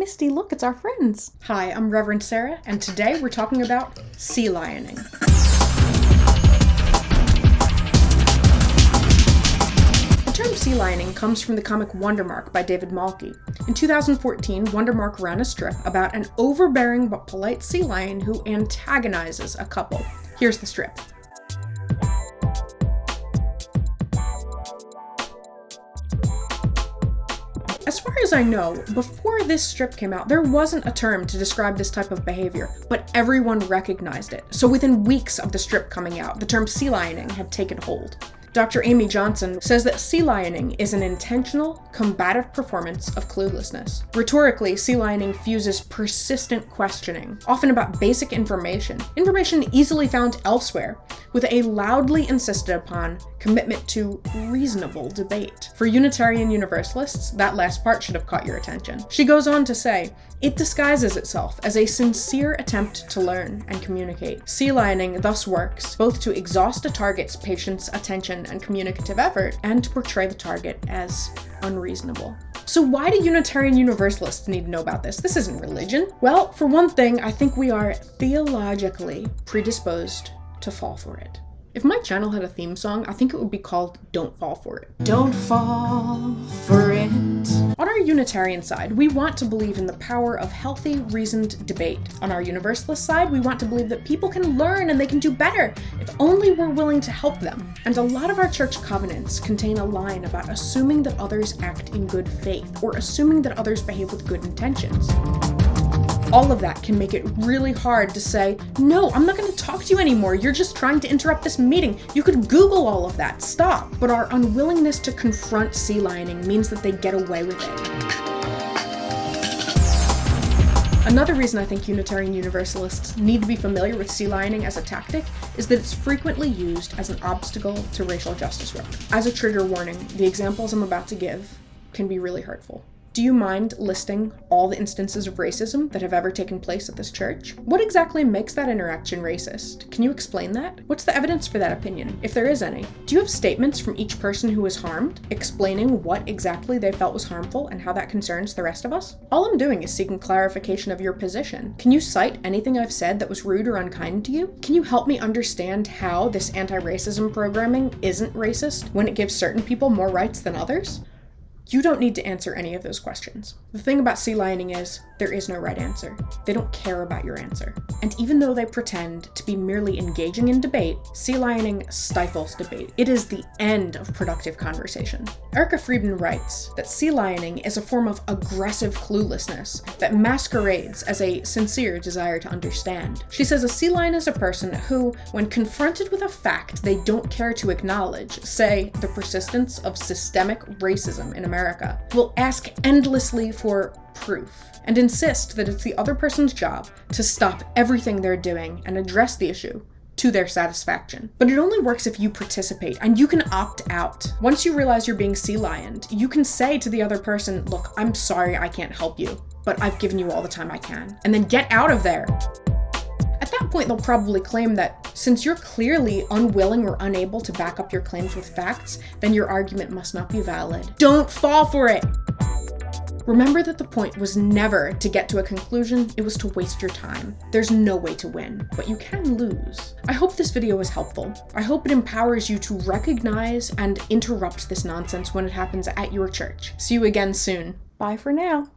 Misty, look, it's our friends. Hi, I'm Reverend Sarah, and today we're talking about sealioning. The term sealioning comes from the comic Wondermark by David Malky. In 2014, Wondermark ran a strip about an overbearing but polite sea lion who antagonizes a couple. Here's the strip. As far as I know, before this strip came out, there wasn't a term to describe this type of behavior, but everyone recognized it. So within weeks of the strip coming out, the term sealioning had taken hold. Dr. Amy Johnson says that sealioning is an intentional, combative performance of cluelessness. Rhetorically, sealioning fuses persistent questioning, often about basic information easily found elsewhere, with a loudly insisted upon commitment to reasonable debate. For Unitarian Universalists, that last part should have caught your attention. She goes on to say, it disguises itself as a sincere attempt to learn and communicate. Sealioning thus works both to exhaust a target's patience, attention, and communicative effort, and to portray the target as unreasonable. So why do Unitarian Universalists need to know about this? This isn't religion. Well, for one thing, I think we are theologically predisposed to fall for it. If my channel had a theme song, I think it would be called Don't Fall For It. Don't fall for it. On our Unitarian side, we want to believe in the power of healthy, reasoned debate. On our Universalist side, we want to believe that people can learn and they can do better if only we're willing to help them. And a lot of our church covenants contain a line about assuming that others act in good faith, or assuming that others behave with good intentions. All of that can make it really hard to say, no, I'm not going to talk to you anymore. You're just trying to interrupt this meeting. You could Google all of that. Stop. But our unwillingness to confront sealioning means that they get away with it. Another reason I think Unitarian Universalists need to be familiar with sealioning as a tactic is that it's frequently used as an obstacle to racial justice work. As a trigger warning, the examples I'm about to give can be really hurtful. Do you mind listing all the instances of racism that have ever taken place at this church? What exactly makes that interaction racist? Can you explain that? What's the evidence for that opinion, if there is any? Do you have statements from each person who was harmed, explaining what exactly they felt was harmful and how that concerns the rest of us? All I'm doing is seeking clarification of your position. Can you cite anything I've said that was rude or unkind to you? Can you help me understand how this anti-racism programming isn't racist when it gives certain people more rights than others? You don't need to answer any of those questions. The thing about sealioning is, there is no right answer. They don't care about your answer. And even though they pretend to be merely engaging in debate, sealioning stifles debate. It is the end of productive conversation. Erica Friedman writes that sealioning is a form of aggressive cluelessness that masquerades as a sincere desire to understand. She says a sea lion is a person who, when confronted with a fact they don't care to acknowledge, say the persistence of systemic racism in America, will ask endlessly for proof and insist that it's the other person's job to stop everything they're doing and address the issue to their satisfaction. But it only works if you participate, and you can opt out. Once you realize you're being sea-lioned, you can say to the other person, look, I'm sorry I can't help you, but I've given you all the time I can, and then get out of there. At that point, they'll probably claim that since you're clearly unwilling or unable to back up your claims with facts, then your argument must not be valid. Don't fall for it! Remember that the point was never to get to a conclusion, it was to waste your time. There's no way to win, but you can lose. I hope this video was helpful. I hope it empowers you to recognize and interrupt this nonsense when it happens at your church. See you again soon. Bye for now.